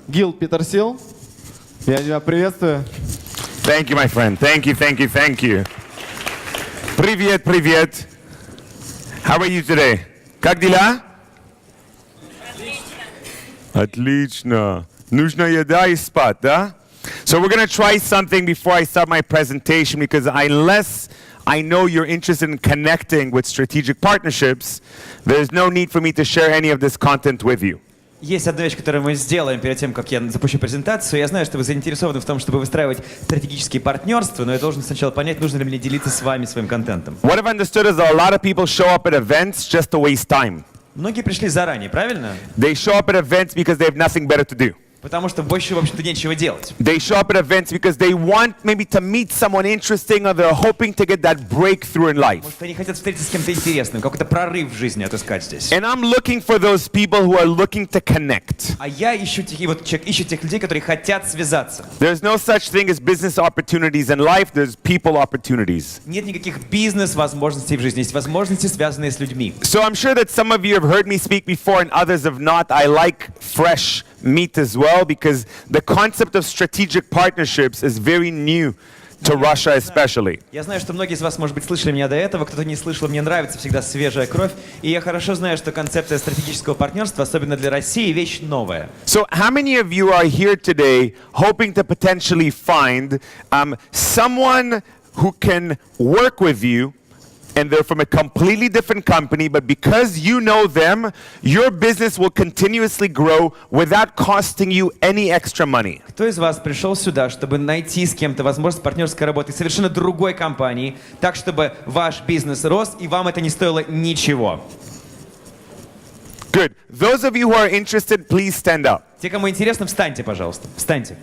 Гил Петерсил, я тебя приветствую. Thank you, my friend. Thank you, thank you, thank you. Привет, привет. How are you today? Как дела? Отлично. Нужна еда и спать, да? So we're going to try something before I start my presentation, because unless I know you're interested in connecting with strategic partnerships, there's no need for me to share any of this content with you. Есть одна вещь, которую мы сделаем перед тем, как я запущу презентацию. Я знаю, что вы заинтересованы в том, чтобы выстраивать стратегические партнерства, но я должен сначала понять, нужно ли мне делиться с вами своим контентом. What I've understood is that a lot of people show up at events just to waste time. Многие пришли заранее, правильно? They show up at events because they have nothing better to do. Потому что больше, в общем-то, нечего делать. They show up at events because they want maybe to meet someone interesting, or they're hoping to get that breakthrough in life. Может, они хотят встретиться с кем-то интересным, какой-то прорыв в жизни отыскать здесь. And I'm looking for those people who are looking to connect. А я ищу тех людей, которые хотят связаться. There's no such thing as business opportunities in life. There's people opportunities. Нет никаких бизнес-возможностей в жизни, есть возможности, связанные с людьми. So I'm sure that some of you have heard me speak before and others have not. I like fresh meat as well, because the concept of strategic partnerships is very new to Russia especially. Я знаю, что многие из вас, может быть, слышали меня до этого, кто-то не слышал, мне нравится всегда свежая кровь, и я хорошо знаю, что концепция стратегического партнерства, особенно для России, вещь новая. So how many of you are here today hoping to potentially find someone who can work with you, and they're from a completely different company, but because you know them, your business will continuously grow without costing you any extra money? Кто из вас пришел сюда, чтобы найти с кем-то возможность партнерской работы в совершенно другой компании, так, чтобы ваш бизнес рос, и вам это не стоило ничего? Good. Those of you who are interested, please stand up. Те, кому интересно, встаньте, пожалуйста. Встаньте.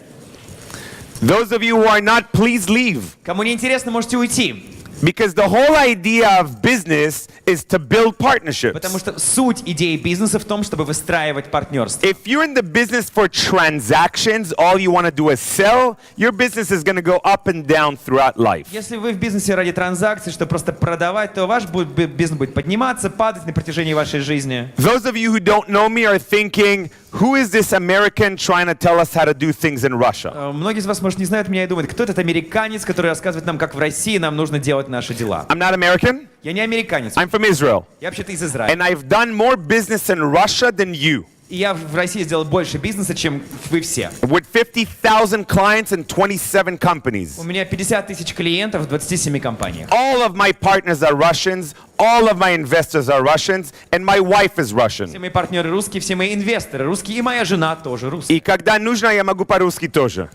Those of you who are not, please leave. Кому не интересно, можете уйти. Because the whole idea of business is to build partnerships. Потому что суть идеи бизнеса в том, чтобы выстраивать партнерство. If you're in the business for transactions, all you want to do is sell, your business is going to go up and down throughout life. Если вы в бизнесе ради транзакций, чтобы просто продавать, то ваш бизнес будет подниматься, падать на протяжении вашей жизни. Those of you who don't know me are thinking, who is this American trying to tell us how to do things in Russia? Многие из вас, может, не знают меня и думают, кто этот американец, который рассказывает нам, как в России нам нужно делать наши дела. I'm not American. Я не американец. I'm from Israel. Я вообще-то из Израиля. And I've done more business in Russia than you. И я в России сделал больше бизнеса, чем вы все. With 50,000 clients in 27 companies. У меня 50 тысяч клиентов в 27 компаниях. All of my partners are Russians. All of my investors are Russians. And my wife is Russian. Все мои партнеры русские, все мои инвесторы русские, и моя жена тоже русская. И когда нужно, я могу по-русски тоже.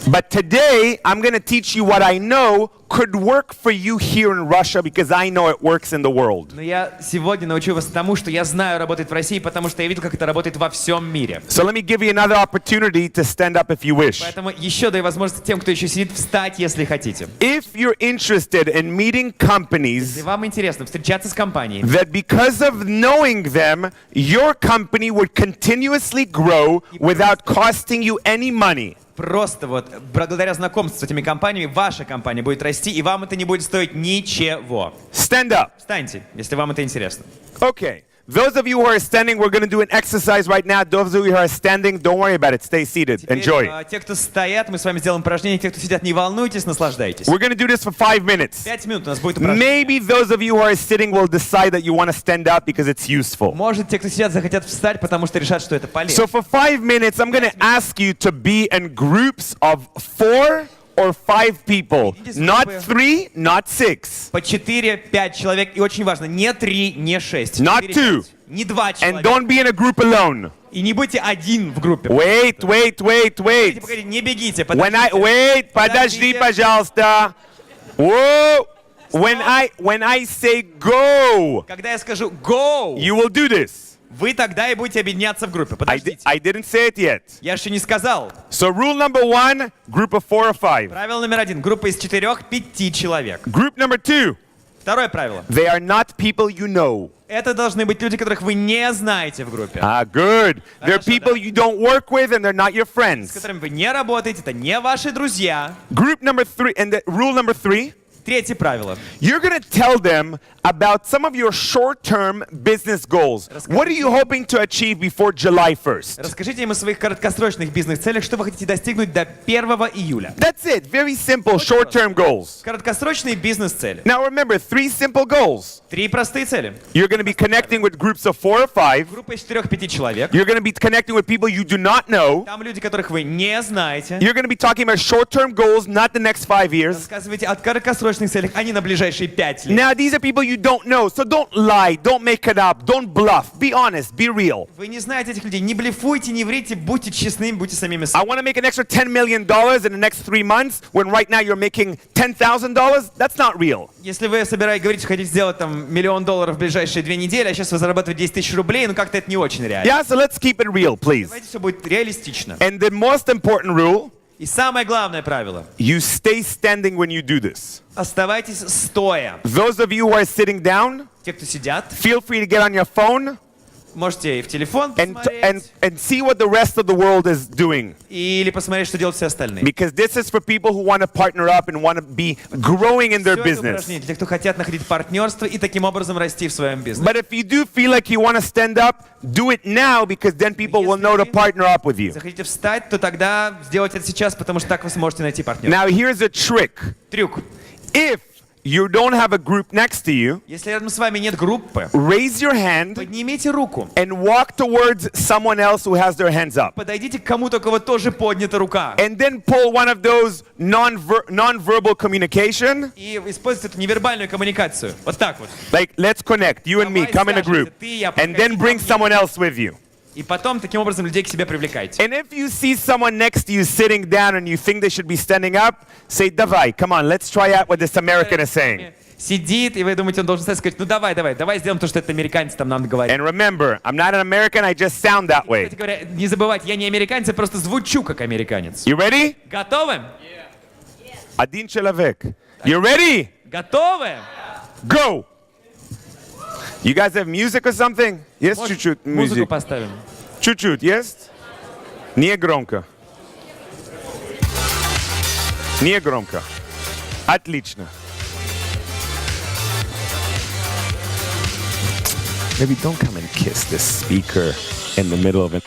But today, I'm going to teach you what I know could work for you here in Russia, because I know it works in the world. Но я сегодня научу вас тому, что я знаю работает в России, потому что я видел, как это работает во всем мире. So let me give you another opportunity to stand up if you wish. Поэтому еще даю возможность тем, кто еще сидит, встать, если хотите. If you're interested in meeting companies Если вам интересно встречаться с компанией, that because of knowing them, your company would continuously grow without costing you any money. просто вот благодаря знакомству с этими компаниями ваша компания будет расти, и вам это не будет стоить ничего. Stand up. Встаньте, если вам это интересно. Okay. Those of you who are standing, we're going to do an exercise right now. Those of you who are standing, don't worry about it. Stay seated. Теперь, Enjoy. те, кто стоят, мы с вами сделаем упражнение. Те, кто сидят, не волнуйтесь, наслаждайтесь. We're going to do this for 5 minutes. 5 минут у нас будет упражнение. Maybe those of you who are sitting will decide that you want to stand up because it's useful. Может, те, кто сидят, захотят встать, потому что решат, что это полезно. So for 5 minutes, I'm going to ask you to be in groups of 4 or 5 people. Not 3, not 6. По 4-5 человек. И очень важно, не 3, не 6. Not 4, 2. 5. Не 2 And человека. don't be in a group alone. И не будьте один в группе. Wait. Погодите, не бегите. Подожди, пожалуйста. Whoa. When I say go, Когда я скажу go, you will do this. вы тогда и будете объединяться в группе. Подождите. I didn't say it yet. Я еще не сказал. So rule number 1, group of 4 or 5. Правило номер 1. Группа из 4-5 человек. Group number 2, Второе правило. they are not people you know. Это должны быть люди, которых вы не знаете в группе. Good. They're Хорошо, people you don't work with and they're not your С friends. которыми вы не работаете, это не ваши друзья. Group number 3, and rule number 3, Третье правило. you're going to tell them, about some of your short-term business goals. What are you hoping to achieve before July 1st? Расскажите им о своих краткосрочных бизнес-целях, что вы хотите достигнуть до 1 июля. That's it. Very simple short-term goals. Краткосрочные бизнес-цели. Now remember, 3 simple goals. 3 простые цели. You're going to be connecting with groups of 4 or 5. Группа из 4-5 человек. You're going to be connecting with people you do not know. Там люди, которых вы не знаете. You're going to be talking about short-term goals, not the next 5 years. Рассказывайте о краткосрочных целях, а не на ближайшие 5 лет. Now, these are people you don't know, so don't lie, don't make it up, don't bluff. Be honest, be real. Вы не знаете этих людей. Не блефуйте, не врите, будьте честными, будьте самими I собой. want to make an extra $10 million in the next 3 months when right now you're making $10,000. That's not real. Если вы говорите, что хотите сделать там $1 миллион в ближайшие 2 недели, а сейчас вы зарабатываете 10 тысяч рублей, ну как-то это не очень реально. Yeah, so let's keep it real, please. Давайте все будет реалистично. And the most important rule, И самое главное правило. you stay standing when you do this. Оставайтесь стоя. Those of you who are sitting down, Те, кто сидят, feel free to get on your phone можете и в телефон and посмотреть, see what the rest of the world is doing. или посмотреть, что делают все остальные. Because this is for people who want to partner up and want to be growing in their Всё это business. упражнение для тех, кто хотят находить партнерство и таким образом расти в своем бизнесе. But if you do feel like you want to stand up, do it now because then people will know to partner up with you. Захотите встать, то тогда сделайте это сейчас, потому что так вы сможете найти партнера. Now here's a trick. Трюк. If you don't have a group next to you, Если рядом с вами нет группы, raise your hand поднимите руку. and walk towards someone else who has their hands up. Подойдите к кому-то, у кого тоже поднята рука. And then pull one of those non-verbal communication. И используйте эту невербальную коммуникацию. Вот так вот. Like, let's connect, you and me, come in a group. And then bring someone else with you. И потом таким образом людей к себе привлекайте. And if you see someone next to you sitting down and you think they should be standing up, say, Davai, come on, let's try out what this American is saying. Сидит, и вы думаете, он должен сказать, ну давай сделаем то, что это американцы там нам говорят. And remember, I'm not an American, I just sound that way. Кстати говоря, не забывайте, я не американец, я просто звучу как американец. You ready? Готовы? Adin Chelavek. You ready? Готовы? Go! You guys have music or something? Yes, Может, чуть-чуть музыку music. поставим. Чуть-чуть, yes? Не громко. Не громко. Отлично. Maybe don't come and kiss this speaker in the middle of it.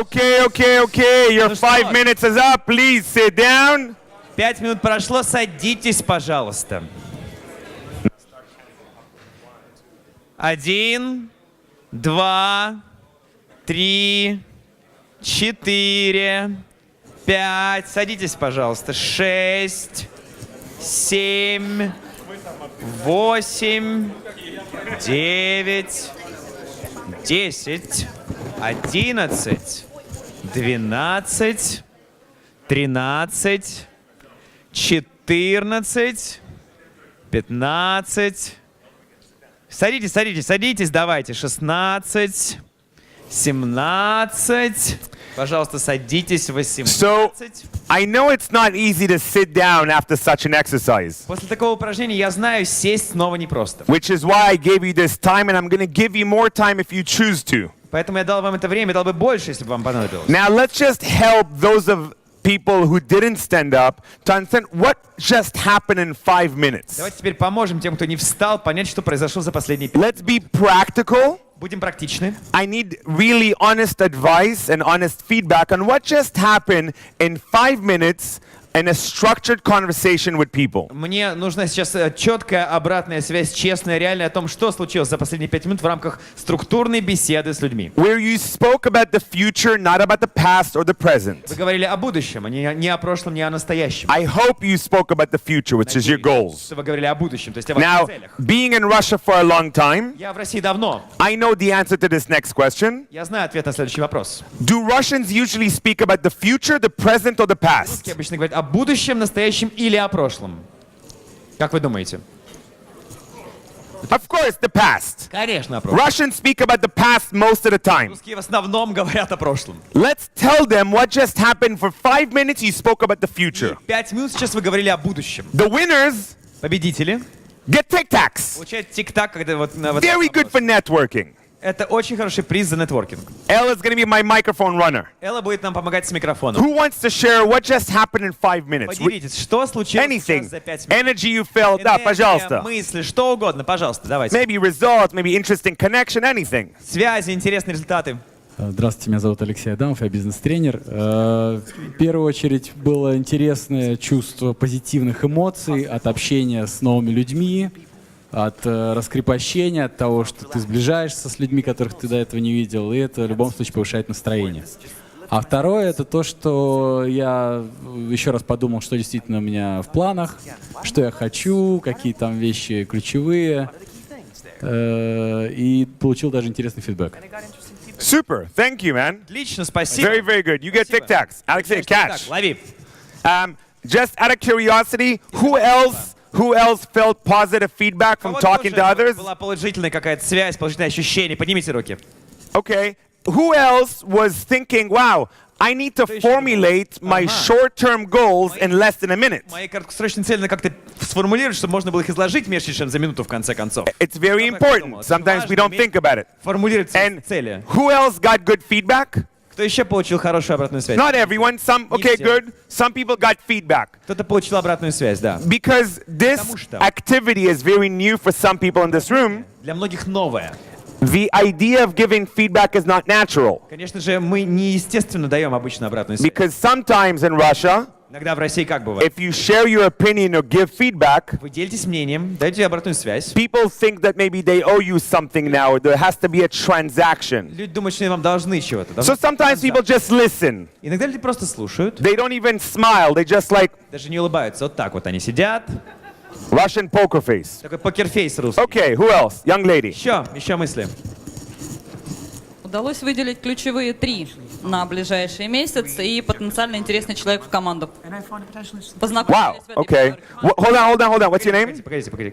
Okay. Your Ну 5 что? minutes is up. Please sit down. 5 минут прошло, садитесь, пожалуйста. 1, 2, 3, 4, 5. Садитесь, пожалуйста. 6, 7, 8, 9, 10, 11, 12, 13, 14, 15. Садитесь, давайте. 16, 17. Пожалуйста, садитесь. 18. So, I know it's not easy to sit down after such an exercise, После такого упражнения я знаю, сесть снова непросто. which is why I gave you this time, and I'm going to give you more time if you choose to. Поэтому я дал вам это время, дал бы больше, если бы вам понадобилось. Now, let's just help those of people who didn't stand up to understand what just happened in 5 minutes. Давайте теперь поможем тем, кто не встал, понять, что произошло за последние 5 минут. Let's be practical. Будем практичны. I need really honest advice and honest feedback on what just happened in 5 minutes in a structured conversation with people. Мне нужна сейчас четкая обратная связь, честная, реальная о том, что случилось за последние 5 минут в рамках структурной беседы с людьми. Where you spoke about the future, not about the past or the present. Вы говорили о будущем, а не о прошлом, не о настоящем. I hope you spoke about the future, which is your goals. Что вы говорили о будущем, то есть о ваших Now, целях. being in Russia for a long time, Я в России давно. I know the answer to this next question. Я знаю ответ на следующий вопрос. Do Russians usually speak about the future, the present, or the past? Русские обычно говорят о будущем, настоящем или о прошлом. Как вы думаете? Of course, the past. Конечно, о прошлом. Russians speak about the past most of the time. Русские в основном говорят о прошлом. Let's tell them what just happened. For 5 minutes, you spoke about the future. 5 минут сейчас вы говорили о будущем. The winners Победители get Tic Tacs. получают тик-так, когда вот на вот Very этот good for networking. Это очень хороший приз за нетворкинг. Ella is going to be my microphone runner. Элла будет нам помогать с микрофоном. Who wants to share what just happened in 5 minutes? Поделитесь, что случилось Anything. сейчас за 5 минут. Energy you felt. Да, Энергия, пожалуйста. мысли, что угодно, пожалуйста, давайте. Maybe results, maybe interesting connection, anything. Связи, интересные результаты. Здравствуйте, меня зовут Алексей Адамов, я бизнес-тренер. В первую очередь было интересное чувство позитивных эмоций от общения с новыми людьми, от раскрепощения, от того, что ты сближаешься с людьми, которых ты до этого не видел, и это в любом случае повышает настроение. А второе — это то, что я еще раз подумал, что действительно у меня в планах, что я хочу, какие там вещи ключевые, и получил даже интересный фидбэк. Super. Thank you, man. Отлично, спасибо. Very, very good. You get Tic Tacs. Alexei, Так, catch. лови. Just out of curiosity, who else felt positive feedback from Вот talking to тоже others? была положительная какая-то связь, положительное ощущение. Поднимите руки. Okay. Who else was thinking, wow, I need to formulate my short-term goals in less than a minute? Мои краткосрочные цели надо как-то сформулировать, чтобы можно было их изложить меньше, чем за минуту в конце концов. It's very important. Sometimes we don't think about it. Формулировать And цели. who else got good feedback? Кто еще получил хорошую обратную связь? Not everyone. Some, okay, все. good. Some people got feedback. Кто-то получил обратную связь, да. Because this Потому что- activity is very new for some people in this room, Для многих новое. the idea of giving feedback is not natural. Конечно же, мы неестественно даем обычно обратную связь. Because sometimes in Russia, Иногда в России как бывает? if you share your opinion or give feedback, Вы делитесь мнением, даете обратную связь. people think that maybe they owe you something now, or there has to be a transaction. Люди думают, что вам должны чего-то. So sometimes people just listen. Иногда люди просто слушают, They don't even smile. They just like даже не улыбаются. Вот так вот они сидят. Russian poker face. Такой покерфейс русский. Okay, who else? Young lady. Еще мысли. Удалось выделить ключевые 3 на ближайшие месяцы и потенциально интересный человек в команду. Wow. Познакомились в этой Okay. пятерке. Hold on. What's your name? Погодите.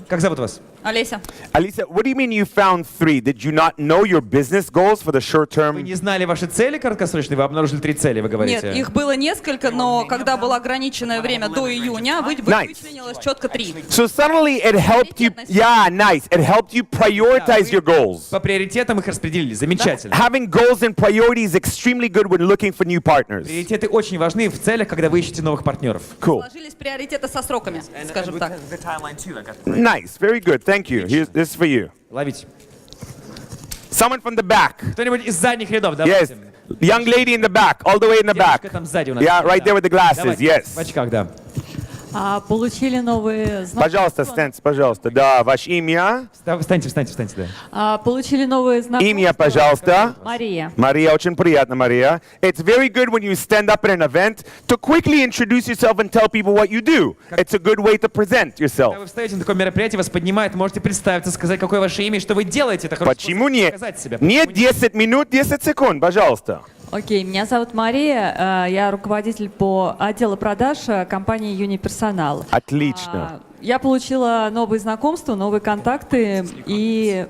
Как зовут вас? Олеся, Alisa, what do you mean you found 3? Did you not know your business goals for the short Вы term? не знали ваши цели краткосрочные, вы обнаружили 3 цели, вы говорите? нет, их было несколько, но когда было ограниченное время до июня, вычленилось четко 3. So suddenly it helped you. Yeah, nice. It helped you prioritize your goals. По приоритетам их распределили. Замечательно. Having goals and priorities is extremely good when looking for new partners. Приоритеты очень важны в целях, когда вы ищете новых партнеров. Cool. Сложились приоритеты со сроками, скажем так. Nice. Very good. Thank you. This is for you. Ловите. Someone from the back. Кто-нибудь из задних рядов, давайте. Yes. Young lady in the back, all the way in the back. Девочка там сзади у нас. Yeah, right Да. there with the glasses, Давайте, yes. в очках, да. Получили новые Пожалуйста, встаньте, пожалуйста. Да, ваше имя. Встаньте, да. Получили новые знакомства. Имя, пожалуйста. Мария. Maria, очень приятно, Maria. It's very good when you stand up at an event to quickly introduce yourself and tell people what you do. It's a good way to present Когда yourself. вы встаете на такое мероприятие, вас поднимают, можете представиться, сказать, какое ваше имя и что вы делаете. Это хороший Почему способ нет? показать себя. Нет 10 минут, 10 секунд, пожалуйста. Окей, меня зовут Мария, я руководитель по отделу продаж компании Юниперсонал. Отлично. Я получила новые знакомства, новые контакты и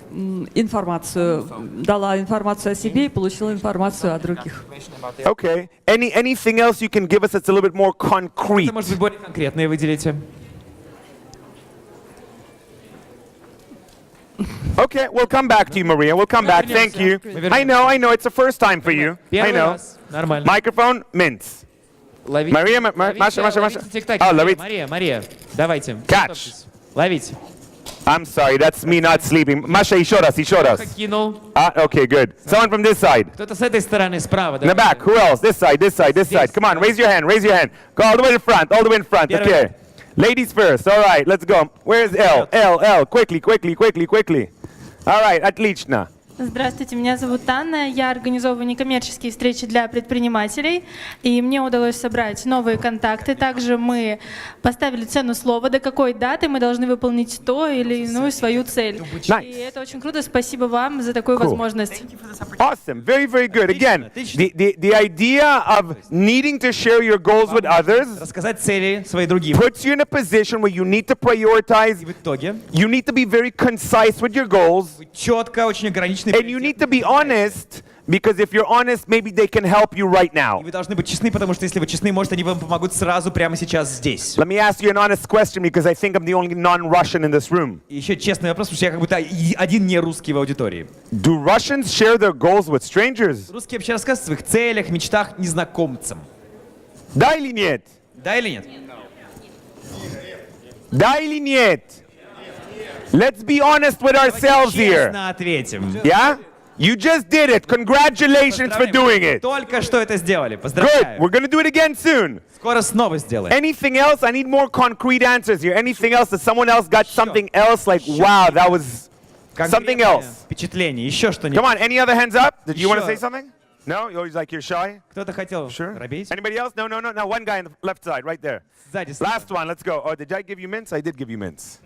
информацию. Дала информацию о себе и получила информацию о других. Okay. Anything else you can give us that's a little bit more concrete? Это может быть более конкретное выделите. Okay, we'll come back to you, Maria. We'll come back. Thank you. I know. It's the first time for you. I Первый know. раз. Нормально. Microphone, Mints. Ловите. Маша. Ловите тик-таки. Oh, ловить. Мария, давайте. Catch. Готовьтесь. Ловите. I'm sorry, that's me not sleeping. Masha, еще раз. Кинул. Okay, good. Someone from this side. Кто-то с этой стороны, справа. In the back. Who else? This side. Come on, raise your hand. Go all the way in front. Okay. Ladies first. All right, let's go. Where's L? L. Quickly. All right, отлично. Здравствуйте, меня зовут Анна. Я организовываю некоммерческие встречи для предпринимателей, и мне удалось собрать новые контакты. Также мы поставили цену слова, до какой даты мы должны выполнить то или иную свою цель. Nice. И это очень круто. Спасибо вам за такую возможность. Awesome. Very, very good. Again, Отлично. the idea of needing to share your goals with others Рассказать цели свои другим. puts you in a position where you need to prioritize. И в итоге You need to be very concise with your goals. вы четко, очень ограниченный. And you need to be honest, because if you're honest, maybe they can help you right now. И вы должны быть честны, потому что если вы честны, может, они вам помогут сразу, прямо сейчас, здесь. Let me ask you an honest question, because I think I'm the only non-Russian in this room. И еще честный вопрос, потому что я как будто один не русский в аудитории. Do Russians share their goals with strangers? Русские вообще рассказывают о своих целях, мечтах незнакомцам. Да или нет? Да или нет? Да или нет? Let's be honest with ourselves here. Честно ответим. Yeah? You just did it. Congratulations for doing it. Только что это сделали. Good. Поздравляю. We're going to do it again soon. Скоро снова сделаем. Anything else? I need more concrete answers here. Anything else? That someone else got something else? Like, wow, that was something Конкретное else. Впечатление. Еще что-нибудь. Come on, any other hands up? Did you want to Sure. say something? No? You always like you're shy? Кто-то хотел Sure. робить? Anybody else? No. Now one guy on the left side, right there. Сзади. слева. Last one, let's go. Oh, did I give you mints? I did give you mints.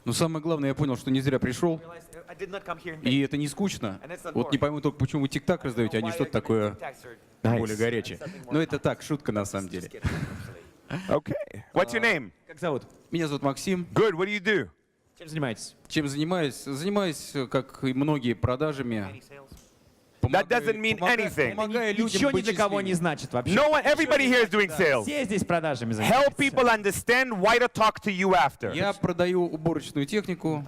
Но самое главное, я понял, что не зря пришел, I did not come here in и это не скучно. Вот не пойму только, почему вы тик-так раздаете, а не что-то такое более горячее. Но это так, шутка на самом деле. Okay. What's your name? Как зовут? Меня зовут Максим. Good. What do you do? Чем занимаетесь? Чем занимаюсь? Занимаюсь, как и многие, продажами. That doesn't mean anything. Помогаю людям Ничего ни быть для кого не счастливыми. значит вообще. No one, everybody here is doing sales. Все здесь продажами Help занимаются. people understand why to talk to you after. Я продаю уборочную технику.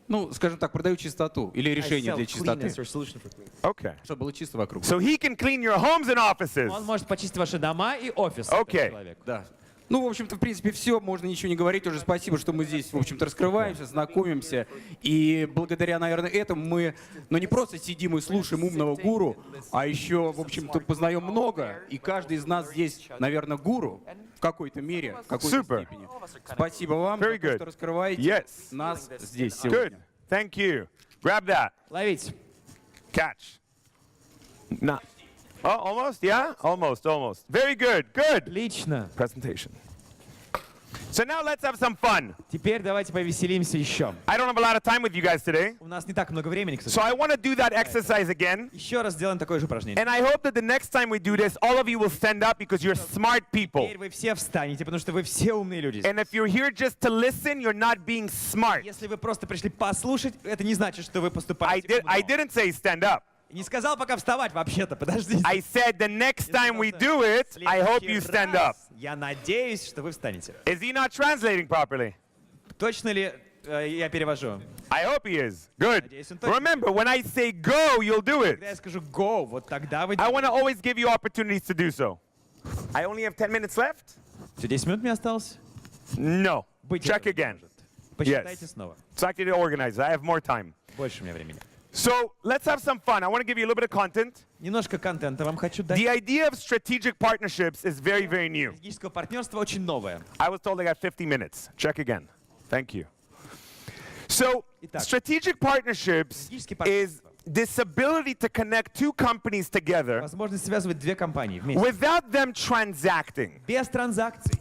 Ну, скажем так, продаю чистоту или решение для чистоты, Okay. чтобы было чисто вокруг. So he can clean your homes and offices. Он может почистить ваши дома и офис. Окей. этот человек. Да. Ну, в общем-то, в принципе, все, можно ничего не говорить. Уже спасибо, что мы здесь, в общем-то, раскрываемся, знакомимся. И благодаря, наверное, этому мы, ну, не просто сидим и слушаем умного гуру, а еще, в общем-то, познаем много. И каждый из нас здесь, наверное, гуру в какой-то мере, в какой-то Super. степени. Спасибо вам Very за то, good. что раскрываете Yes. нас здесь Good. сегодня. Thank you. Grab that. Ловите. Catch. Nah. Oh, almost? Yeah? Almost. Very good. Good. Отлично. Presentation. So now let's have some fun. Теперь давайте повеселимся еще. I don't have a lot of time with you guys today. У нас не так много времени, к So сожалению. I want to do that exercise again. Еще раз сделаем такое же упражнение. And I hope that the next time we do this, all of you will stand up because you're smart people. Теперь вы все встанете, потому что вы все умные люди. And if you're here just to listen, you're not being smart. Если вы просто пришли послушать, это не значит, что вы поступаете I умно. didn't say stand up. Не сказал пока вставать вообще-то, подождите. I said the next time we do it, I hope you stand up. Я надеюсь, что вы встанете. Is he not translating properly? Точно ли я перевожу? I hope he is. Good. Надеюсь, он точно. Remember, when I say go, you'll do it. Когда я скажу go, вот тогда вы... I want to always give you opportunities to do so. I only have 10 minutes left? Все, 10 минут мне осталось? No. Быть Check этого не again. может. Посчитайте Yes. снова. Talk to the organizer. I have more time. Больше у меня времени. So let's have some fun. I want to give you a little bit of content. Немножко контента вам хочу дать. The idea of strategic partnerships is very, very new. Стратегическое партнерство очень новое. I was told I got 50 minutes. Check again. Thank you. So, Итак, strategic partnerships стратегические is партнерства. this ability to connect two companies together Возможность связывать две компании вместе. without them transacting. Без транзакций.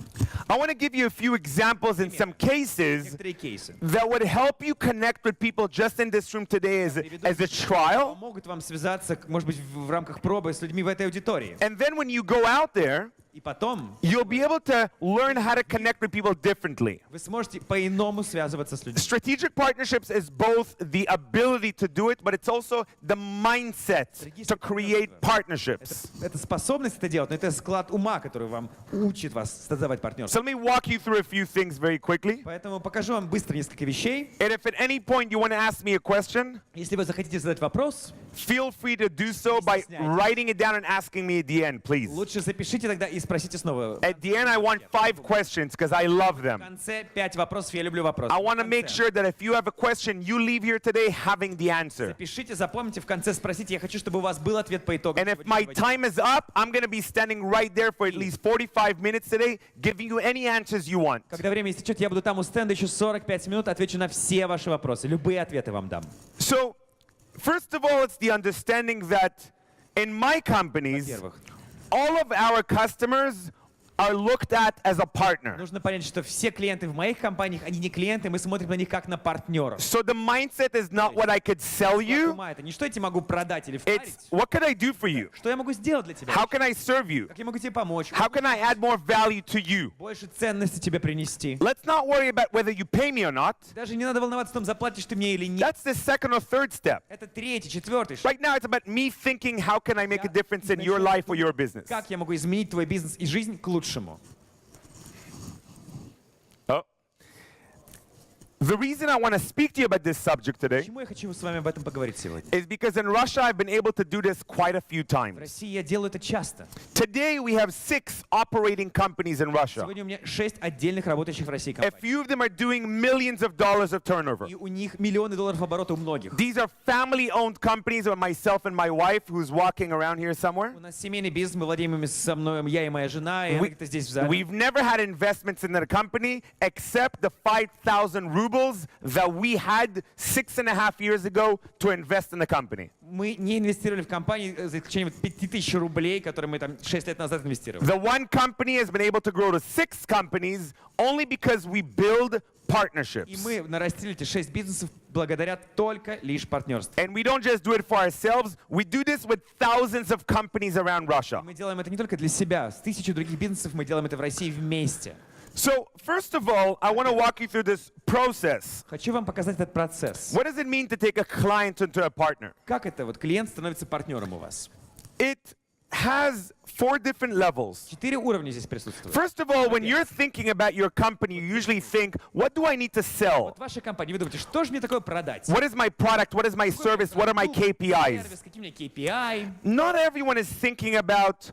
I want to give you a few examples in some cases Некоторые кейсы. that would help you connect with people just in this room today as a trial. Могут вам связаться, может быть, в рамках пробы с людьми в этой аудитории. And then when you go out there, И потом you'll be able to learn how to connect with people differently. вы сможете по-иному связываться с людьми. Strategic partnerships is both the ability to do it, but it's also the mindset to create partnerships. Это способность это делать, но это склад ума, который вам учит вас создавать партнерство. So let me walk you through a few things very quickly. Поэтому покажу вам быстро несколько вещей. And if at any point you want to ask me a question, Если вы захотите задать вопрос, feel free to do so by writing it down and asking me at the end, please. лучше запишите тогда и спросите снова. At the end, I want 5 questions because I love В them. конце 5 вопросов, я люблю вопросы. I want to В make конце. sure that if you have a question, you leave here today having the answer. Запишите, запомните, в конце спросите. Я хочу, чтобы у вас был ответ по итогам. And if my time is up, I'm going to be standing right there for at least 45 minutes today, giving you any answers you want. Когда время истечет, я буду там у стенда еще 45 минут, отвечу на все ваши вопросы. Любые ответы вам дам. So, first of all, it's the understanding that in my companies, Во-первых, all of our customers are looked at as a partner. нужно понять, что все клиенты в моих компаниях, они не клиенты, мы смотрим на них как на партнеров. So the mindset is not what I could sell you, Это не что я тебе могу продать или it's впарить. what could I do for you? Что я могу сделать для тебя? How can I serve you? Как я могу тебе помочь? How can I add more value to you? Больше ценности тебе принести. Let's not worry about whether you pay me or not. Даже не надо волноваться о том, заплатишь ты мне или нет. That's the second or third step. Это третий, четвертый шаг. Right now, it's about me thinking, how can I make a difference in your life or your business? Как я могу изменить твой бизнес и жизнь к лучшему? Oh. The reason I want to speak to you about this subject today Почему я хочу с вами об этом поговорить сегодня? is because in Russia, I've been able to do this quite a few В times. России я делаю это часто. Today, we have 6 operating companies in Russia. Сегодня у меня 6 отдельных работающих в России A компаний. few of them are doing millions of dollars of turnover. И у них миллионы долларов оборота у многих. These are family-owned companies with myself and my wife, who's walking around here somewhere. У нас семейный бизнес, мы владеем ими со мной, я и моя жена, и это здесь в зале. We've never had investments in the company except the 5,000 rubles that we had 6.5 years ago to invest in the company. Мы не инвестировали в компании, за исключением 5000 рублей, которые мы там 6 лет назад инвестировали. The one company has been able to grow to 6 companies only because we build partnerships. И мы нарастили эти 6 бизнесов благодаря только лишь партнерству. And we don't just do it for ourselves, we do this with thousands of companies around Russia. Мы делаем это не только для себя, с тысячей других бизнесов мы делаем это в России вместе. So, first of all, I want to walk you through this process. Хочу вам показать этот процесс. What does it mean to take a client into a partner? Как это вот клиент становится партнером у вас? It has 4 different levels. 4 уровня здесь присутствуют. First of all, when you're thinking about your company, you usually think, what do I need to sell? Вот ваша компания, вы думаете, что же мне такое продать? What is my product? What is my service? What are my KPIs? Сервис, какие у меня KPI? Not everyone is thinking about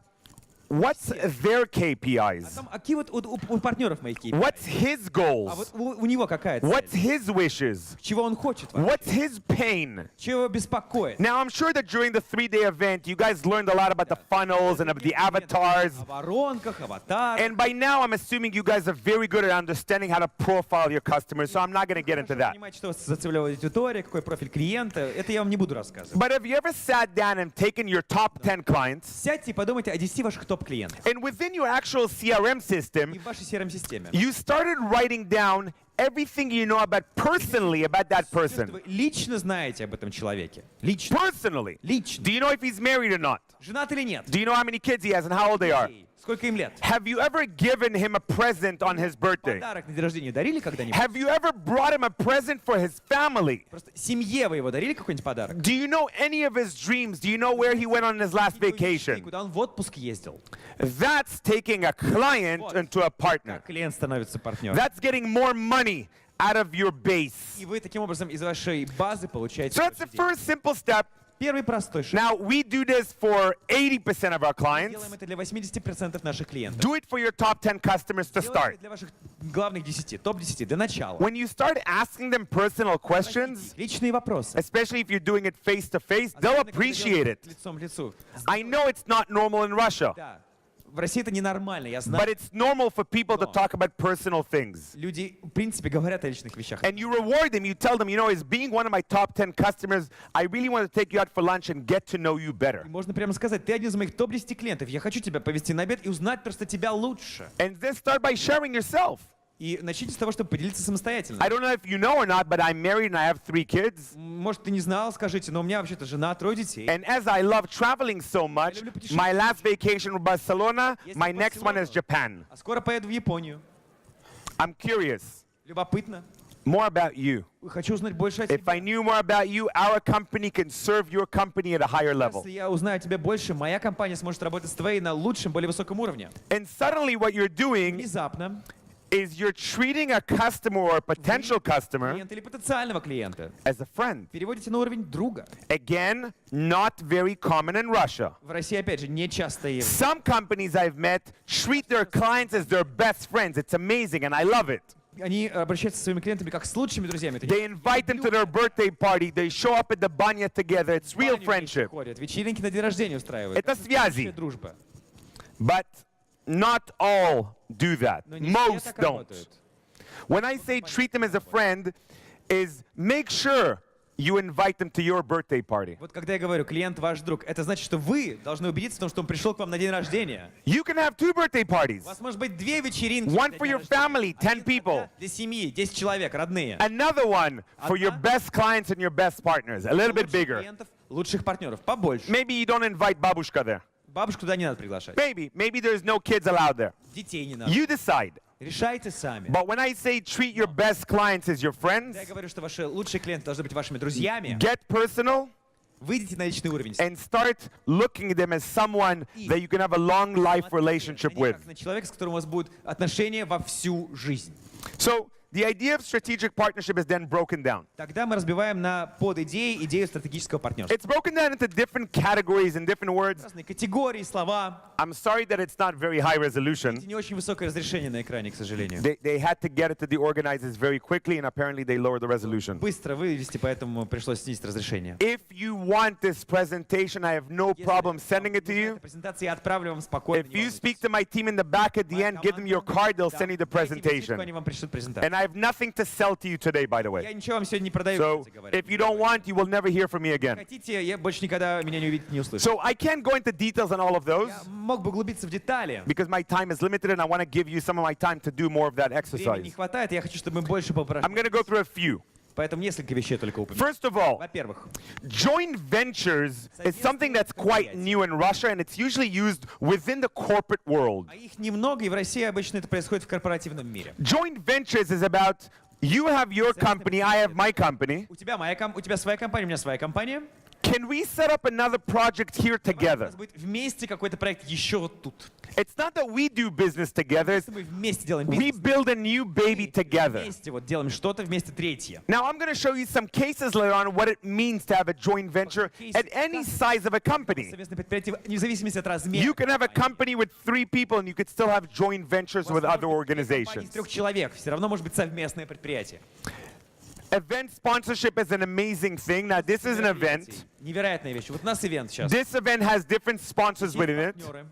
what's their KPIs? А какие вот у партнеров моих KPI? What's his А goals? вот у него какая What's цель? his wishes? Чего он хочет вообще? What's his pain? Чего его беспокоит? Now, I'm sure that during the 3-day event, you guys learned a lot about the funnels and about the avatars. О воронках, аватарах. And by now, I'm assuming you guys are very good at understanding how to profile your customers, so I'm not going to get into that. Понимаете, что у вас за целевая аудитория, какой профиль клиента. Это я вам не буду рассказывать. But have you ever sat down and taken your top 10 clients, Сядьте и подумайте о 10 ваших топ-клиентах. and within your actual CRM И system, в вашей CRM-системе. you started writing down everything you know about personally about that Что person? вы лично знаете об этом человеке. Лично. Personally. Лично. Do you know if he's married or not? Женат или нет? Do you know how many kids he has and how old they are? Сколько им лет? Have you ever given him a present on his birthday? Подарок на день рождения дарили когда-нибудь? Have you ever brought him a present for his family? Просто семье вы его дарили какой-нибудь подарок? Do you know any of his dreams? Do you know where he went on his last vacation? Куда он в отпуск ездил? That's taking a client into a partner. Как клиент становится партнером. That's getting more money out of your base. И вы таким образом из вашей базы получаете So that's больше the денег. first simple step. Первый простой шаг. Now, we do this for 80% of our clients. Делаем это для 80% наших клиентов. Do it for your top 10 customers to Делайте start. для ваших главных 10, топ-10, для начала. When you start asking them personal questions, Личные вопросы. especially if you're doing it face to face, they'll Особенно, когда appreciate делаете it. лицом к лицу. I know it's not normal in Russia, Да. В России это ненормально, я but знаю. it's normal for people to No. talk about personal things. Люди, в принципе, говорят о личных вещах. And you reward them, you tell them, you know, as being one of my top 10 customers, I really want to take you out for lunch and get to know you better. И можно прямо сказать, ты один из моих топ-10 клиентов, я хочу тебя повести на обед и узнать просто тебя лучше. And then start by sharing yourself. И начните с того, чтобы поделиться самостоятельно. I don't know if you know or not, but I'm married and I have 3 kids. Может, ты не знал, скажите, но у меня вообще-то жена, 3 детей. And as I love traveling so much, my last vacation was Barcelona, my next one is Japan. А скоро поеду в Японию. I'm curious, Любопытно. more about you. Хочу узнать больше о If тебе. I knew more about you, our company can serve your company at a higher level. Если я узнаю о тебе больше, моя компания сможет работать с твоей на лучшем, более высоком уровне. And suddenly what you're doing Внезапно is you're treating a customer or a potential customer клиента или потенциального клиента as a friend. переводите на уровень друга. Again, not very common in Russia. В России, опять же, не часто явление. Some companies I've met treat their clients as their best friends. It's amazing and I love it. Они обращаются со своими клиентами как с лучшими друзьями. Это They invite them to their birthday party. They show up at the banya together. It's real баню вместе friendship. ходят, вечеринки на день рождения устраивают. Это связи. настоящая дружба. But not all do that. Но не все Most так don't. работают. When I say treat them as a friend, is make sure you invite them to your birthday party. Вот когда я говорю, клиент ваш друг, это значит, что вы должны убедиться в том, что он пришел к вам на день рождения. You can have 2 birthday parties. У вас может быть 2 вечеринки. One для for дня your рождения. family, 10 Один people. для семьи, 10 человек, родные. Another one for your best clients and your best partners. A little bit Лучших bigger. клиентов, лучших партнеров, побольше. Maybe you don't invite babushka there. Бабушку туда не надо приглашать. Maybe there's no kids allowed there. Детей не надо. You decide. Решайте сами. But when I say treat your best clients as your friends, Я говорю, что ваши лучшие клиенты должны быть вашими друзьями. get personal Выйдите на личный уровень. and start looking at them as someone that you can have a long life relationship Смотрите на них with. как на человека, с которым у вас будут отношения во всю жизнь. So the idea of strategic partnership is then broken down. Тогда мы разбиваем на подидеи идею стратегического партнерства. It's broken down into different categories and different words. Разные категории, слова. I'm sorry that it's not very high Это resolution. не очень высокое разрешение на экране, к сожалению. They had to get it to the organizers very quickly, and apparently they lowered the resolution. Быстро вывести, поэтому пришлось снизить разрешение. If you want this presentation, I have no problem sending it to you. Презентацию я отправлю вам спокойно. If you speak to my team in the back at the end, give them your card, they'll send you the presentation. Они вам пришлют презентацию. And I have nothing to sell to you today, by the Я way. ничего вам сегодня не продаю, So кстати говоря. if you don't want, you will never hear from me again. Хотите, я больше никогда меня не увидите, не услышите. So I can't go into details on all of those Я мог бы углубиться в детали. because my time is limited and I want to give you some of my time to do more of that Времени не exercise. хватает, я хочу, чтобы мы больше I'm going попросили. to go through a few. Поэтому несколько вещей только упомяну. First of all, Во-первых, joint ventures is something that's quite new in Russia and it's usually used within the corporate world. а их немного, и в России обычно это происходит в корпоративном мире. Joint ventures is about you have your company, I have my company. У тебя своя компания, у меня своя компания. Can we set up another project here У together? нас будет вместе какой-то проект еще вот тут. It's not that we do business together, it's Мы вместе делаем we бизнес. build a new baby together. Вместе вот делаем что-то, вместе третье. Now I'm going to show you some cases later on what it means to have a joint venture at any size of a company. Совместное предприятие, вне зависимости от размера. You can have a company with 3 people and you could still have joint ventures with other Компания из organizations. 3 человек, все равно может быть совместное предприятие. Event sponsorship is an amazing thing. Now this is an event. Невероятная вещь. Вот у нас ивент сейчас. This event has different sponsors within it. Партнеры.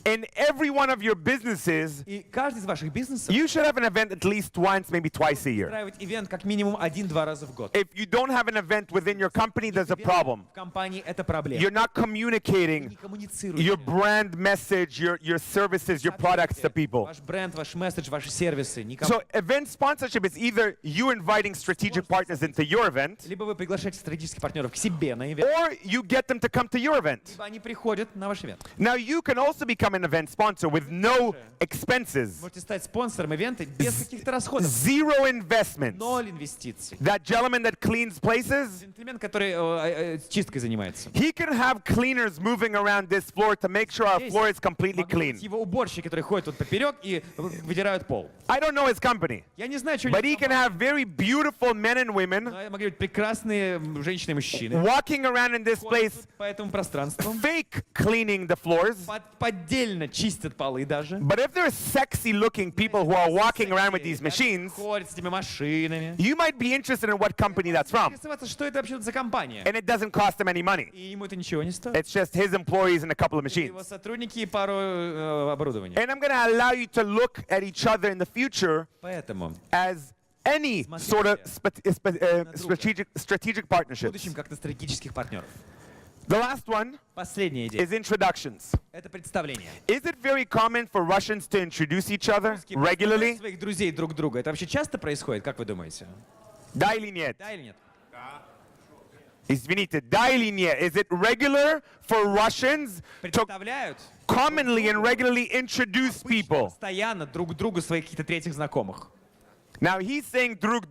In every one of your businesses, И каждый из ваших бизнесов you should have an event at least once, maybe twice a year. устраивать ивент как минимум 1-2 раза в год. If you don't have an event within your company, there's a problem. В компании это проблема. You're not communicating Не коммуницируете. your brand message, your services, your products to people. Ваш бренд, ваш месседж, ваши сервисы. Никому. So event sponsorship is either you inviting strategic partners into your event, Либо вы приглашаете стратегических партнеров к себе на ивент, or you get them to come to your event. либо они приходят на ваш ивент. Now you can also be become an event sponsor with no expenses, Можете стать спонсором ивента без каких-то расходов. zero investments. 0 инвестиций. That gentleman that cleans places, Джентльмен, который чисткой занимается. he can have cleaners moving around this floor to make sure our floor is completely clean. Его уборщики, которые ходят тут поперек и вытирают пол. I don't know his company, Я не знаю, что but he can have very beautiful men and women могли быть прекрасные женщины и мужчины. walking around in this place, Ходят по этому пространству. fake cleaning the floors. Поддельно чистят полы даже. But if there's sexy looking people who are walking around with these machines, Ходят с этими машинами. you might be interested in what company that's from. Интересоваться, что это вообще за компания. And it doesn't cost him any money. И ему это ничего не стоит. It's just his employees and a couple of Его machines. сотрудники и пару оборудования. And I'm going to allow you to look at each other in the future Поэтому as any sort of strategic в partnerships. будущем как на стратегических партнеров. The last one Последняя идея. is introductions. Это представление. Is it very common for Russians to introduce each other regularly? Своих друзей друг друга. Это вообще часто происходит, как вы думаете? Да или нет? Да или нет? Извините, да или нет? Is it regular for Russians to Представляют commonly and regularly introduce people? постоянно друг другу своих каких-то третьих знакомых. Now he's saying друг.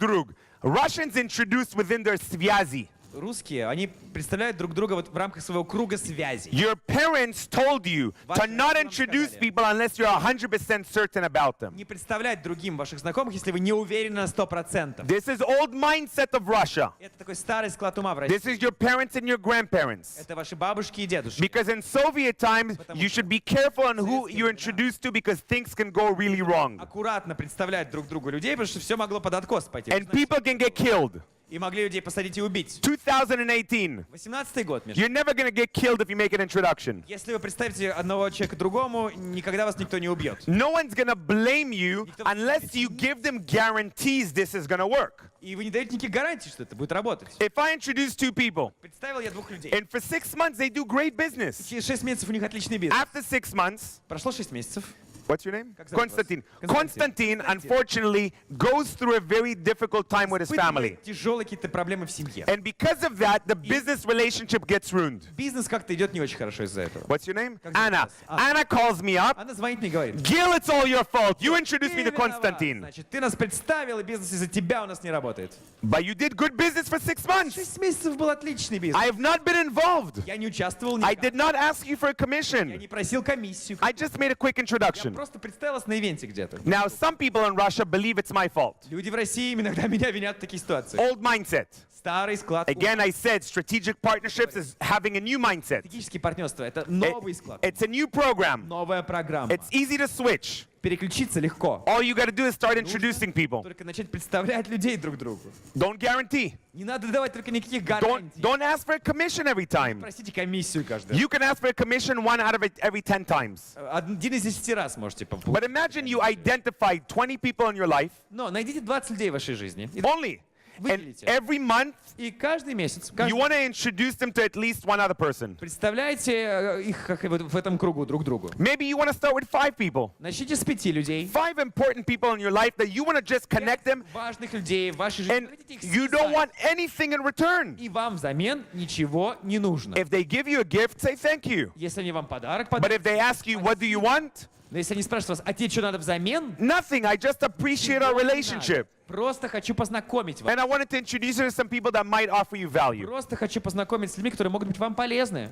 Russians introduce within their связи. Русские, они представляют друг друга вот в рамках своего круга связи. Your parents told you to not introduce people unless you're 100% certain about them. Не представлять другим ваших знакомых, если вы не уверены на 100%. This is old mindset of Russia. Это такой старый склад ума в России. This is your parents and your grandparents. Это ваши бабушки и дедушки. Because in Soviet times, you should be careful on who you introduce to because things can go really wrong. Аккуратно представлять друг другу людей, потому что все могло под откос пойти. And people can get killed. И могли людей посадить и убить. 2018. 18-й год, между You're never going to get killed if you make an introduction. Если вы представите одного человека другому, никогда вас никто не убьет. No one's going to blame you unless you give them guarantees this is going to work. И вы не даете никаких гарантий, что это будет работать. If I introduce two people, Представил я двух людей. and for 6 months they do great business. Через 6 месяцев у них отличный бизнес. After 6 months, Прошло 6 месяцев. what's your name? Как зовут вас? Konstantin. Константин. Konstantin, unfortunately, goes through a very difficult time with his family. Тяжелые какие-то проблемы в семье. And because of that, the business relationship gets ruined. Бизнес как-то идет не очень хорошо из-за этого. What's your name? Как зовут Anna. вас? Anna calls me up. Она звонит мне и говорит. Gil, it's all your fault. You introduced me «Ты to виноват. Konstantin. Значит, ты нас представил, и бизнес из-за тебя у нас не работает. But you did good business for 6 months. 6 месяцев был отличный бизнес. I have not been involved. Я не участвовал I никак. did not ask you for a Я commission. не просил комиссию. I just made a quick Я introduction. просто представился на ивенте где-то. Now, some people in Russia believe it's my fault. Люди в России иногда меня винят в таких ситуациях. Old mindset. Старый склад. Again, I said strategic partnerships is having a new mindset. Стратегические партнерства — это новый склад. It's a new program. Новая программа. It's easy to switch. Переключиться легко. All you got to do is start introducing people. Только начать представлять людей друг другу. Don't guarantee. Не надо давать только никаких гарантий. Don't ask for a commission every time. Просите комиссию каждый раз. You can ask for a commission 1 out of every 10 times. 1 из 10 раз можете получить. But imagine you identified 20 people in your life Но найдите 20 людей в вашей жизни. И only. And выделите. every month, И каждый месяц, you want to introduce them to at least one other person. представляете их как вот в этом кругу друг другу. Maybe you want to start with 5 people. Начните с 5 людей. 5 important people in your life that you want to just connect them Важных людей в вашей жизни. and Хотите их you don't связать. want anything in return. И вам взамен ничего не нужно. If they give you a gift, say thank you. Если они вам подарок But подарят, if they ask you, what do you want? но если они спрашивают вас, а тебе что надо взамен? Nothing. I just appreciate our Ничего не relationship. надо. Просто хочу познакомить вас. And I wanted to introduce you to some people that might offer you value. Просто хочу познакомить с людьми, которые могут быть вам полезны.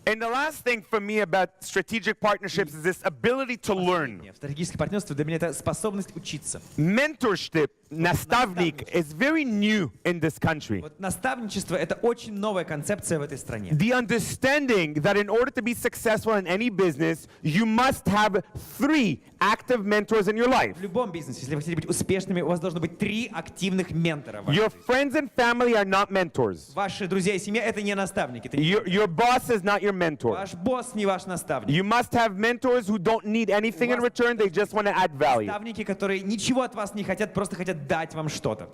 And the last thing for me about strategic partnerships is this ability to learn. В стратегических партнерствах для меня это способность учиться. Mentorship, nastavnik, is very new in this country. Вот наставничество — это очень новая концепция в этой стране. The understanding that in order to be successful in any business, you must have 3 active mentors in your life. В любом бизнесе, если вы хотите быть успешными, у вас должно быть 3 активных ментора. Your friends and family are not mentors. Ваши друзья и семья — это не наставники. Это не Your boss is not your mentor. ваш босс, не ваш наставник. You must have mentors who don't need anything in return, they just want to add value. Наставники, которые ничего от вас не хотят, просто хотят дать вам что-то.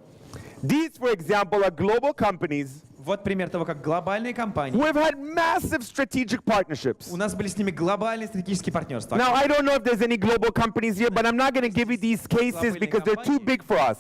These, for example, are global companies Вот пример того, как глобальные компании, we've had massive strategic partnerships. у нас были с ними глобальные стратегические партнерства. Now, I don't know if there's any global companies here, but I'm not going to give you these cases because they're too big for us.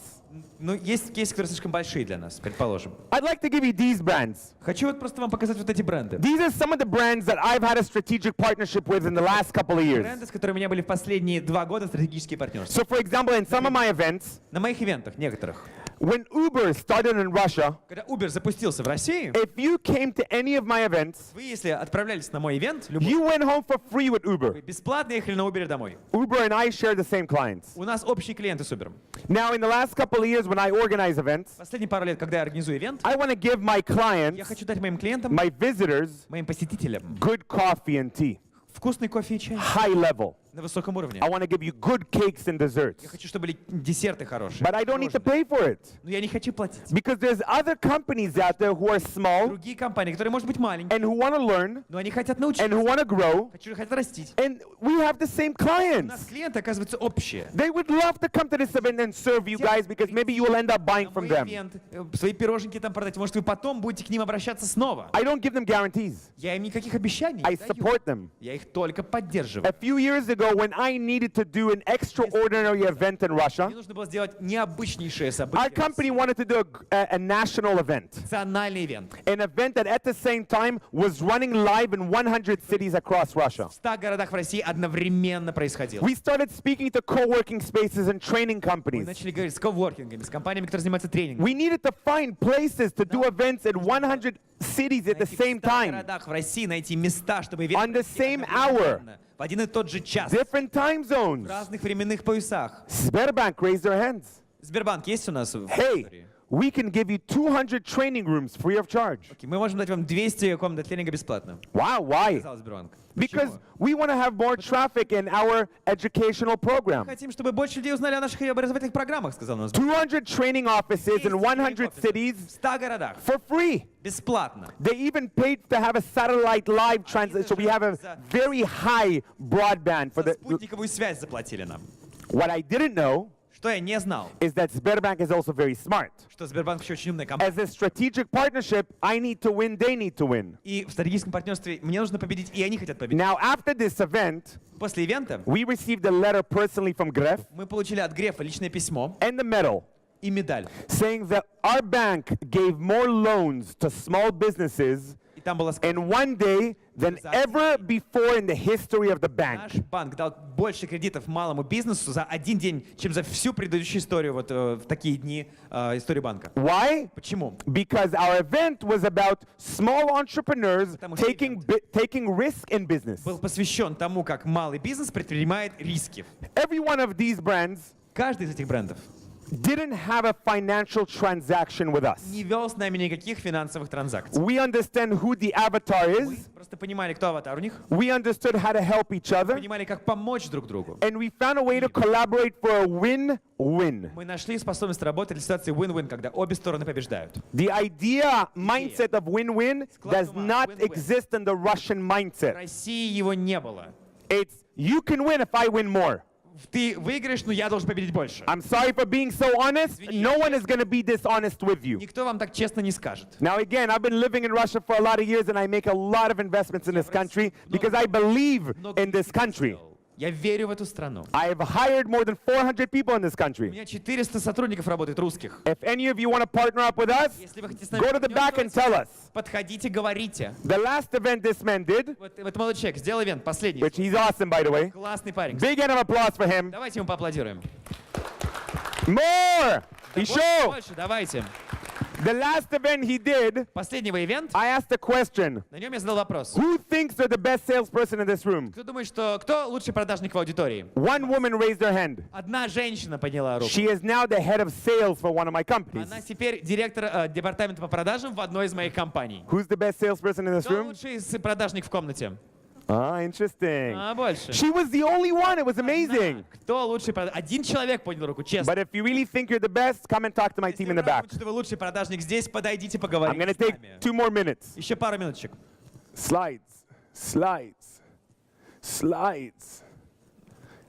Ну, есть кейсы, которые слишком большие для нас, предположим. I'd like to give you these brands. Хочу вот просто вам показать вот эти бренды. These are some of the brands that I've had a strategic partnership with in the last couple of years. Бренды, с которыми у меня были в последние 2 года стратегические партнерства. So, for example, in some of my events, На моих ивентах, некоторых, when Uber started in Russia, когда Uber запустился в России, if you came to any of my events, вы, если отправлялись на мой ивент, любой, you went home for free with вы Uber. бесплатно ехали на Uber домой. Uber and I share the same clients. У нас общие клиенты с Uber. Now, in the last couple of years when I organize events, Последние пару лет, когда я организую ивент, I want to give my я clients, хочу дать моим клиентам, my visitors, моим посетителям good coffee and tea, вкусный кофе и чай high level. на высоком уровне. I want to give you good cakes and desserts. Я хочу, чтобы были десерты хорошие. But I don't need to pay for it. Но я не хочу платить. Because there's other companies out there who are small Другие компании, которые, может быть, маленькие, and who want to learn но они хотят and научиться, who want to grow, хотят растить. and we have the same У нас clients. клиенты, оказывается, общие. They would love to come to this event and serve you guys because maybe you will end up buying На from мой them. ивент, свои пироженки там продать. Может, вы потом будете к ним обращаться снова. I don't give them guarantees. Я им никаких обещаний I не даю. support them. Я их только поддерживаю. A few years ago, when I needed to do an extraordinary event in Мне Russia, нужно было сделать необычнейшее our событие. company wanted to do a national event. Национальный ивент. An event that at the same time was running live in 100 cities across Russia. В 100 городах в России одновременно происходило. We started speaking to co-working spaces and training Мы companies. начали говорить с коворкингами, с компаниями, которые занимаются тренингом. We needed to find places to do events in 100 cities at the Найти same в 100 time, городах в России, найти места, чтобы ивент on the провести same одновременно, hour, в один и тот же час, different time в zones. разных временных поясах. Sberbank raised their hands. Сбербанк есть у нас в Hey, истории? we can give you 200 training rooms free of charge. Окей, мы можем дать вам 200 комнат для тренинга бесплатно. Wow, why? Сказал Сбербанк. Because Почему? we want to have more traffic in our educational Мы program. хотим, чтобы больше людей узнали о наших образовательных программах, сказал нам Сбербанк. 200 training offices in 100 В cities 100 городах. for free. Бесплатно. They even paid to have a satellite live translation, so we have a very high broadband for За the. спутниковую связь заплатили нам. What I didn't know Что я не знал, is that Sberbank is also very smart. что Сбербанк еще очень умная компания. As a strategic partnership, I need to win, they need to win. И в стратегическом партнерстве мне нужно победить, и они хотят победить. Now, after this event, После ивента we received a letter personally from Gref мы получили от Грефа личное письмо and the medal и медаль. saying that our bank gave more loans to small businesses И там было сказано, in one day than ever before in the history of the наш bank. банк дал больше кредитов малому бизнесу за один день, чем за всю предыдущую историю, вот в такие дни истории банка. Why? Почему? Because our event was about small entrepreneurs Потому что taking risk in business. Был посвящен тому, как малый бизнес предпринимает риски. Every one of these brands Каждый из этих брендов didn't have a financial transaction with us. не вел с нами никаких финансовых транзакций. We understand who the avatar Мы is. просто понимали, кто аватар у них, We understood how to help each other. понимали, как помочь друг другу. And we found a way to collaborate for a win-win. Мы нашли способность работать для ситуации win-win, когда обе стороны побеждают. The mindset of win-win does not exist in the Russian В mindset. России его не было. It's you can win if I win more. Ты выиграешь, но я должен победить больше. I'm sorry for being so honest. No one is going to be dishonest with you. Никто вам так честно не скажет. Now again, I've been living in Russia for a lot of years and I make a lot of investments in this country because I believe in this country. Я верю в эту страну. I have hired more than 400 people in this У country. меня 400 сотрудников работает русских. If any of you want to partner up with us, Если вы хотите с нами go to the back and tell us. подходите, говорите. The last event this man did, Вот этот молодой человек сделал ивент, последний. which he's awesome by the way. Классный парень. Big round of applause for him. Давайте ему поаплодируем. More! Еще! Больше, давайте. The last event he did, Последнего ивент, I asked a question. на нем я задал вопрос. Who thinks they're the best salesperson in this room? Кто думает, что кто лучший продажник в аудитории? One woman raised her hand. Одна женщина подняла руку. She is now the head of sales for one of my companies. Она теперь директор департамента по продажам в одной из моих компаний. Who's the best salesperson in this Кто room? лучший продажник в комнате? Ah, interesting. Больше. She was the only one. It was amazing. Кто лучший продажник? Один человек поднял руку, честно. But if you really think you're the best, come and talk to my team in the back. Если вы лучший продажник здесь, подойдите, I'm поговорите going to с take нами. 2 more minutes. Еще пару минуточек. Slides.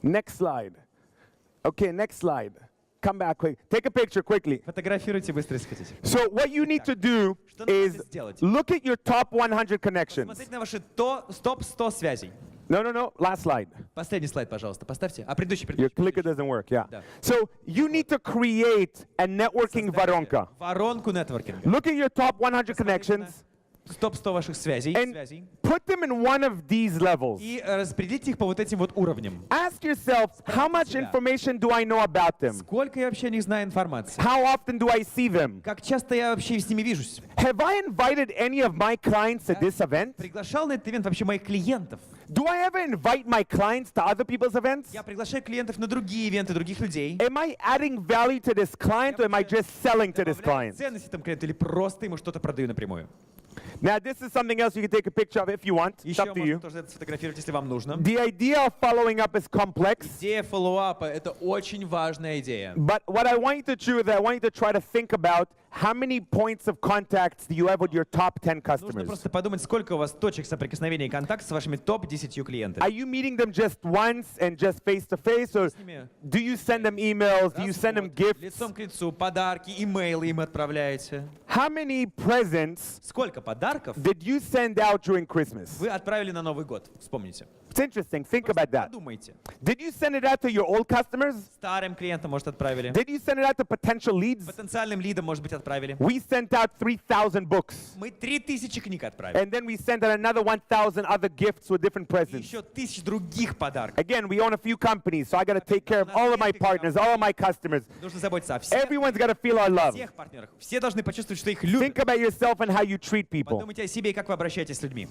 Next slide. Okay, next slide. Come back quick. Take a picture quickly. Фотографируйте быстро, если хотите. So what you need to do Что надо is сделать? look at your top 100 connections. Смотрите на ваши топ 100 связей. No. Last slide. Последний слайд, пожалуйста, поставьте. А предыдущий. Your clicker doesn't work, yeah. Да. So you need to create a networking воронка. Воронку нетворкинга. Look at your top 100 connections Топ 100 ваших связей. and put them in one of these levels. И распределите их по вот этим вот уровням. Ask yourself, how much information do I know about them? Сколько я вообще о них знаю информации? How often do I see them? Как часто я вообще с ними вижусь? Have I invited any of my clients to this event? Приглашал на этот ивент вообще моих клиентов? Do I ever invite my clients to other people's events? Я приглашаю клиентов на другие ивенты других людей. Am I adding value to this client or am I just selling to this Добавляю client? ценность этому клиенту или просто ему что-то продаю напрямую? Now, this is something else you can take a picture of if you want. It's Еще up to можно you. тоже это сфотографировать, если вам нужно. The idea of following up is complex, Идея фоллоуапа — это очень важная идея. but what I want you to do is I want you to try to think about how many points of contacts do you have with your top 10 Нужно customers. просто подумать, сколько у вас точек соприкосновения и контакта с вашими топ-10 клиентами. Are you meeting them just once and just face to face, or ними do you send them emails? Do you send them gifts? Лицом к лицу, подарки, имейлы им отправляете. How many presents Сколько подарков did you send out during Christmas? вы отправили на Новый год? Вспомните. It's interesting. Think about that. Подумайте. Did you send it out to your old customers? Старым клиентам, может, отправили. Did you send it out to potential leads? Потенциальным лидам, может быть, отправили. We sent out 3,000 books. Мы 3000 книг отправили. And then we sent out another 1,000 other gifts with different И presents. еще 1000 других подарков. Again, we own a few companies, so I got to take care of all of my partners, all of my customers. Нужно заботиться о всех, Everyone's got to feel our love. всех партнерах. Все должны почувствовать, что их любят. Think about yourself and how you treat people. Подумайте о себе и как вы обращаетесь с людьми.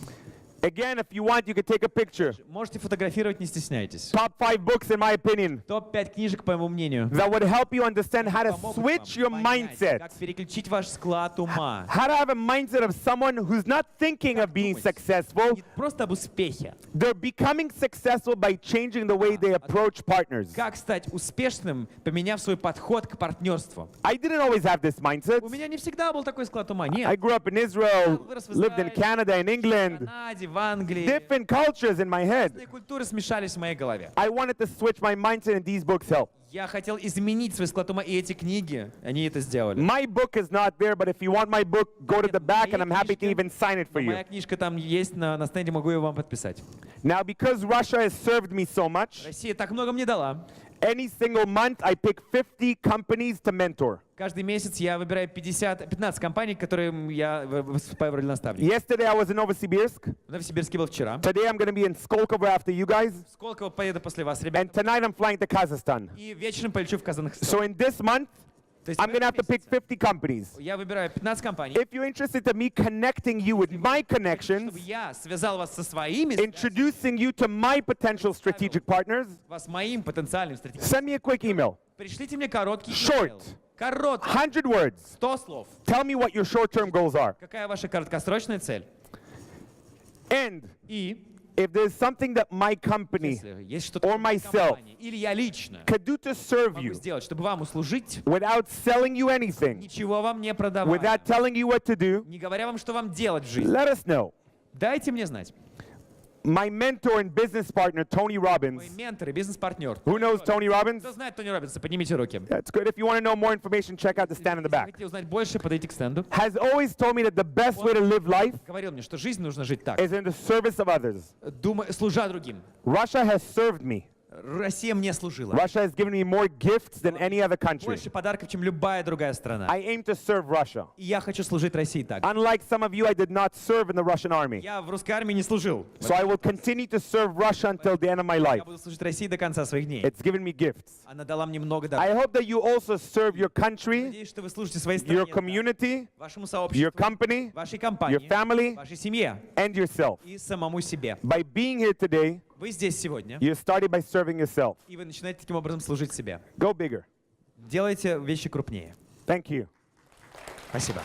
Again, if you want, you can take a picture. Можете фотографировать, не стестняйтесь. Top 5 books, in my opinion, Топ-5 книжек, по моему мнению. that would help you understand how to Помогут switch your вам понять, mindset. как переключить ваш склад ума. How to have a mindset of someone who's not thinking of being successful. Не просто об успехе. They're becoming successful by changing the way they approach partners. Как стать успешным, поменяв свой подход к партнерству. I didn't always have this mindset. У меня не всегда был такой склад ума. I Нет. grew up in Israel, вырос в lived in Израиле, Canada, in в England. Канаде, в Англии. Different cultures in my head. Разные культуры смешались в моей голове. I wanted to switch my mindset, and these books help. Я хотел изменить свой склад ума, и эти книги, они это сделали. My book is not there, but if you want my book, go to the back, and I'm happy to even sign it for Моя you. книжка там есть на стенде, могу ее вам подписать. Now, because Russia has served me so much, Россия так много мне дала. any single month I pick 50 companies to mentor. Каждый месяц я выбираю 15 компаний, которым я выступаю в роли наставника. Yesterday I was in Novosibirsk. В Новосибирске был вчера. Today I'm going to be in Skolkovo after you guys. Сколько поеду после вас, And ребята? tonight I'm flying to Kazakhstan. И вечером полечу в Казахстан. So in this month, То есть I'm going to have to pick 50 companies. я выбираю 15 компаний. If you're interested in me connecting you with my Чтобы connections, я связал вас со своими, introducing you to my potential strategic partners, вас с моим потенциальным стратегическим. send me a quick email. Пришлите мне короткий Short. имейл. Короткий. 100 words. 100 слов. Tell me what your short-term goals are. Какая ваша краткосрочная цель? And И if there's something that my company если есть что-то or моя myself компания, или я лично could do to serve могу you сделать, чтобы вам услужить, without selling you anything, ничего вам не продавая, without telling you what to do, не говоря вам, что вам делать в жизни, let us know. дайте мне знать. My mentor and business partner, Tony Мой Robbins. ментор и бизнес-партнер. Who knows Tony Robbins? Кто знает Тони Робинса? Поднимите руки. That's good. If you want to know more information, check out the stand in the Если back. хотите узнать больше, подойдите к стенду. Has always told me that the best way to live life Говорил мне, что жизнь нужно жить так, is in the service of others. служа другим. Russia has served me. Россия мне служила. Russia has given me more gifts than any other country. Больше подарков, чем любая другая страна. I aim to serve Russia. И я хочу служить России так. Unlike some of you, I did not serve in the Russian army. Я в русской армии не служил. So I will continue to serve Russia until the end of my life. Я буду служить России до конца своих дней. It's given me gifts. Она дала мне много I даров. hope that you also serve your country, Надеюсь, что вы служите своей your стране, community, вашему your сообществу, company, вашей your компании, family, вашей семье and yourself. и самому себе. By being here today, Вы здесь сегодня, you started by serving yourself. и вы начинаете таким образом служить себе. Go bigger. Делайте вещи крупнее. Thank you. Спасибо.